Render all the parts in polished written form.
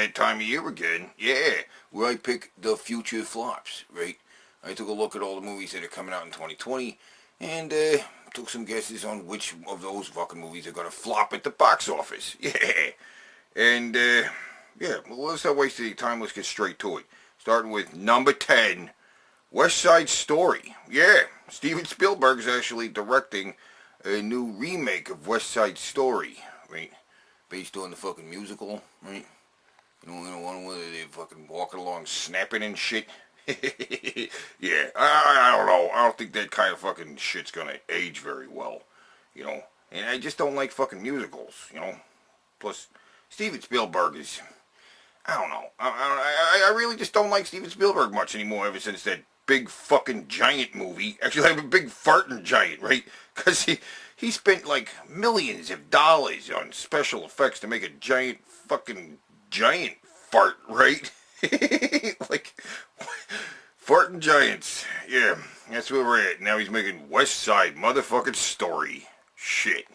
that time of year again. Yeah, where I pick the future flops, right? I took a look at all the movies that are coming out in 2020 and took some guesses on which of those fucking movies are going to flop at the box office. Yeah. And, yeah, well, let's not waste any time. Let's get straight to it. Starting with number 10, West Side Story. Yeah, Steven Spielberg is actually directing a new remake of West Side Story, right? Based on the fucking musical, right? You know, the one where they're fucking walking along snapping and shit. Yeah, I don't know. I don't think that kind of fucking shit's gonna age very well, you know. And I just don't like fucking musicals, you know. Plus, Steven Spielberg is, I don't know. I really just don't like Steven Spielberg much anymore ever since that big fucking giant movie. Actually, I'm a big farting giant, right? Because he spent like millions of dollars on special effects to make a giant fucking giant fart, right? Like, farting giants. Yeah, that's where we're at. Now he's making West Side motherfucking Story. Shit.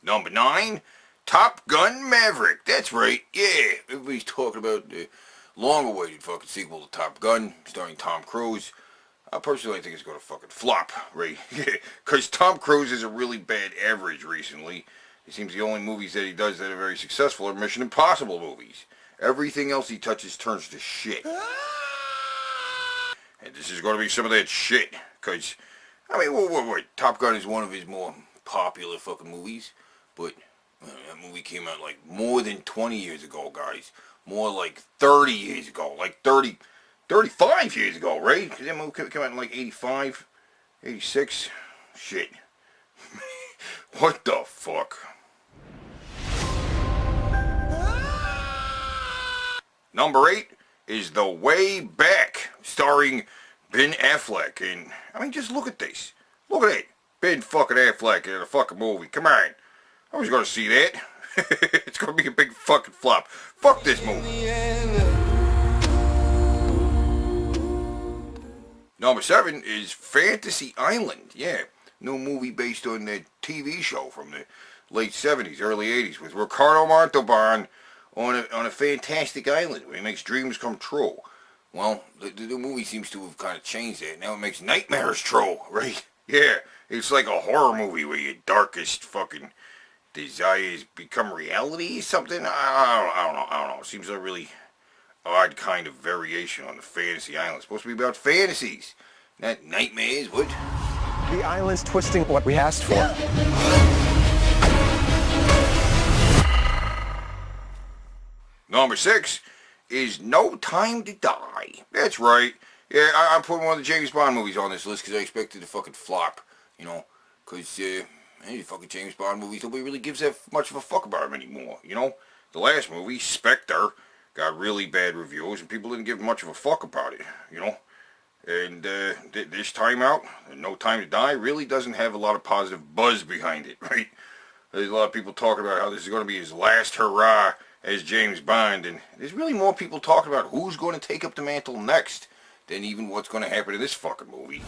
Number 9, Top Gun Maverick. That's right. Yeah, everybody's talking about the long-awaited fucking sequel to Top Gun, starring Tom Cruise. I personally think it's going to fucking flop, right? Because Tom Cruise is a really bad average recently. It seems the only movies that he does that are very successful are Mission Impossible movies. Everything else he touches turns to shit. And this is going to be some of that shit. Because, I mean, what? Top Gun is one of his more popular fucking movies. But that movie came out like more than 20 years ago, guys. More like 30 years ago. Like 35 years ago, right? Because that movie came out in like 85, 86. Shit. What the fuck? Number 8 is The Way Back, starring Ben Affleck. And, I mean, just look at this. Look at it. Ben fucking Affleck in a fucking movie. Come on. I was going to see that. It's going to be a big fucking flop. Fuck this movie. Number 7 is Fantasy Island. Yeah, new movie based on the TV show from the late 70s, early 80s with Ricardo Montalban on a fantastic island where he makes dreams come true. Well, the movie seems to have kind of changed that. Now it makes nightmares true, right? Yeah, it's like a horror movie where your darkest fucking desires become reality, something. I don't know. It seems a really odd kind of variation on the Fantasy Island. It's supposed to be about fantasies, not nightmares. What? The island's twisting what we asked for. Number 6 is No Time to Die. That's right. Yeah, I'm putting one of the James Bond movies on this list because I expected to fucking flop, you know, because any fucking James Bond movies, nobody really gives that much of a fuck about them anymore, you know? The last movie, Spectre, got really bad reviews and people didn't give much of a fuck about it, you know? And this time out, No Time to Die really doesn't have a lot of positive buzz behind it, right? There's a lot of people talking about how this is going to be his last hurrah as James Bond, and there's really more people talking about who's going to take up the mantle next than even what's going to happen in this fucking movie.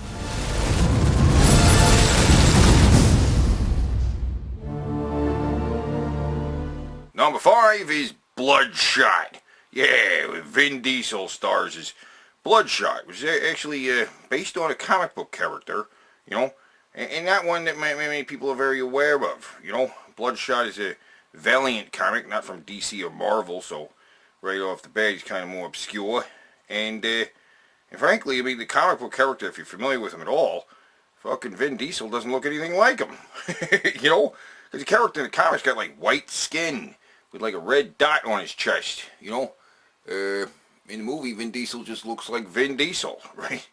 Number 5 is Bloodshot. Yeah, with Vin Diesel stars as Bloodshot, which is actually based on a comic book character, you know, and not one that many people are very aware of, you know. Bloodshot is a Valiant comic, not from DC or Marvel, so right off the bat he's kind of more obscure. And frankly, I mean, the comic book character, if you're familiar with him at all, fucking Vin Diesel doesn't look anything like him. You know? Because the character in the comics got like white skin with like a red dot on his chest, you know? In the movie, Vin Diesel just looks like Vin Diesel, right?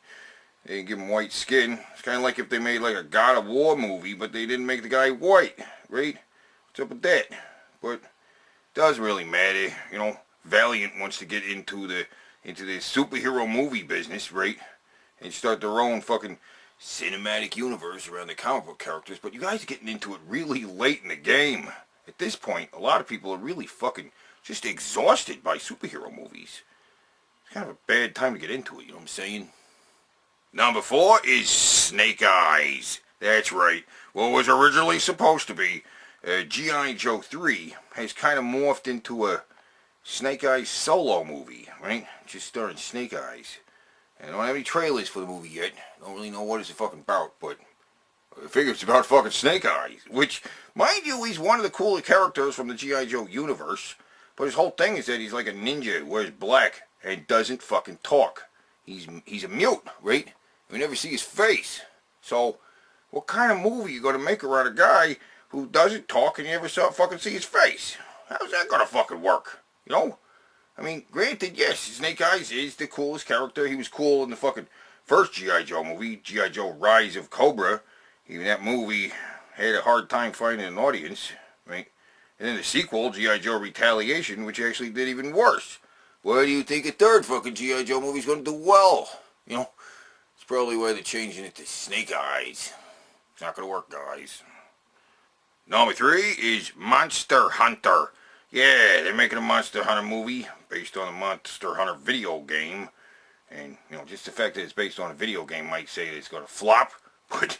They didn't give him white skin. It's kind of like if they made like a God of War movie, but they didn't make the guy white, right? What's up with that? But it doesn't really matter, you know. Valiant wants to get into the superhero movie business, right? And start their own fucking cinematic universe around the comic book characters. But you guys are getting into it really late in the game. At this point, a lot of people are really fucking just exhausted by superhero movies. It's kind of a bad time to get into it, you know what I'm saying? Number 4 is Snake Eyes. That's right. What was originally supposed to be G.I. Joe 3 has kind of morphed into a Snake Eyes solo movie, right? Just starring Snake Eyes. And I don't have any trailers for the movie yet. Don't really know what it's fucking about, but I figure it's about fucking Snake Eyes. Which, mind you, he's one of the cooler characters from the G.I. Joe universe. But his whole thing is that he's like a ninja, wears black, and doesn't fucking talk. He's a mute, right? We never see his face. So, what kind of movie you gonna make around a guy who doesn't talk and you never fucking see his face? How's that gonna fucking work? You know? I mean, granted, yes, Snake Eyes is the coolest character. He was cool in the fucking first G.I. Joe movie, G.I. Joe Rise of Cobra. Even that movie had a hard time finding an audience, right? And then the sequel, G.I. Joe Retaliation, which actually did even worse. Why do you think a third fucking G.I. Joe movie's gonna do well? You know? It's probably why they're changing it to Snake Eyes. It's not gonna work, guys. Number 3 is Monster Hunter. Yeah, they're making a Monster Hunter movie based on a Monster Hunter video game. And, you know, just the fact that it's based on a video game might say that it's going to flop. But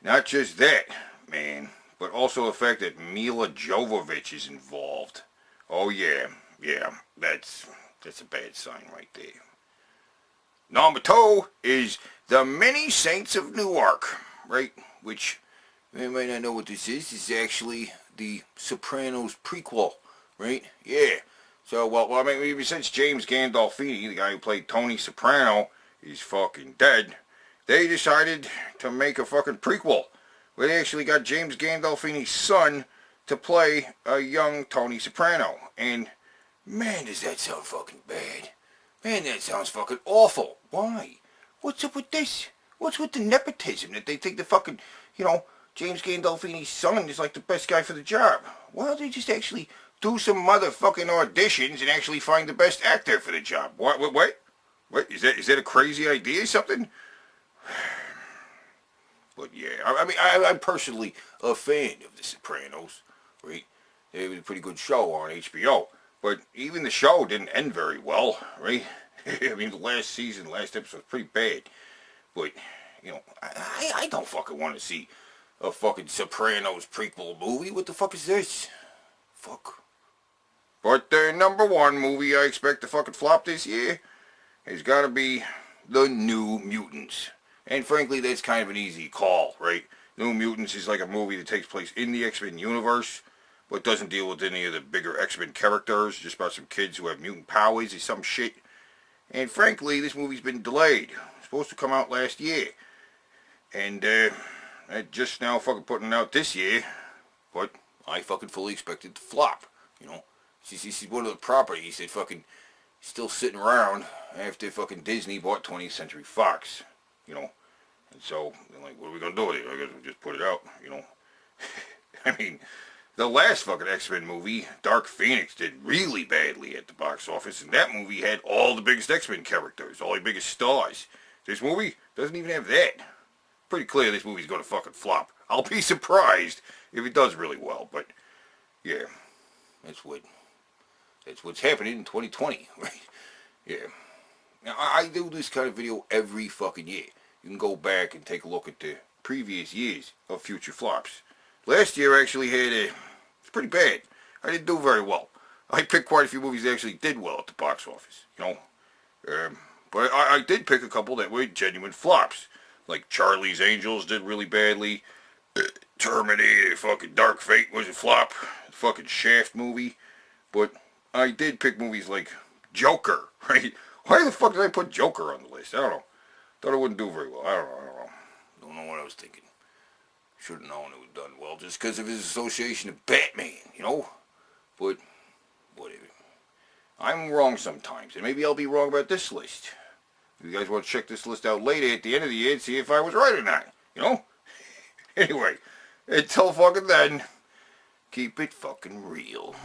not just that, man. But also the fact that Mila Jovovich is involved. Oh, yeah. Yeah, that's a bad sign right there. Number 2 is The Many Saints of Newark. Right? Which, you might not know what this is. This is actually the Sopranos prequel. Right? Yeah. So, well, I mean, since James Gandolfini, the guy who played Tony Soprano, is fucking dead, they decided to make a fucking prequel where they actually got James Gandolfini's son to play a young Tony Soprano. And, man, does that sound fucking bad. Man, that sounds fucking awful. Why? What's up with this? What's with the nepotism that they think the fucking, you know, James Gandolfini's son is like the best guy for the job? Why don't they just actually do some motherfucking auditions and actually find the best actor for the job? What, is that a crazy idea or something? But yeah, I mean, I'm personally a fan of The Sopranos, right? It was a pretty good show on HBO. But even the show didn't end very well, right? I mean, the last episode was pretty bad. But, you know, I don't fucking want to see a fucking Sopranos prequel movie. What the fuck is this? Fuck. But the number 1 movie I expect to fucking flop this year has got to be The New Mutants. And frankly, that's kind of an easy call, right? New Mutants is like a movie that takes place in the X-Men universe, but doesn't deal with any of the bigger X-Men characters, just about some kids who have mutant powers or some shit. And frankly, this movie's been delayed. It's supposed to come out last year. And, just now fucking putting it out this year, but I fucking fully expect it to flop, you know? This is one of the properties that fucking still sitting around after fucking Disney bought 20th Century Fox, you know. And so, they're like, what are we going to do with it? I guess we'll just put it out, you know. I mean, the last fucking X-Men movie, Dark Phoenix, did really badly at the box office. And that movie had all the biggest X-Men characters, all the biggest stars. This movie doesn't even have that. Pretty clear this movie's going to fucking flop. I'll be surprised if it does really well, but, yeah. That's what's happening in 2020, right? Yeah. Now, I do this kind of video every fucking year. You can go back and take a look at the previous years of future flops. Last year actually it's pretty bad. I didn't do very well. I picked quite a few movies that actually did well at the box office, you know. But I did pick a couple that were genuine flops. Like Charlie's Angels did really badly. Terminator, fucking Dark Fate was a flop. The fucking Shaft movie. But I did pick movies like Joker, right? Why the fuck did I put Joker on the list? I don't know. Thought it wouldn't do very well. I don't know. Don't know what I was thinking. Should have known it would have done well just because of his association to Batman, you know? But, whatever. I'm wrong sometimes, and maybe I'll be wrong about this list. If you guys want to check this list out later at the end of the year and see if I was right or not, you know? Anyway, until fucking then, keep it fucking real.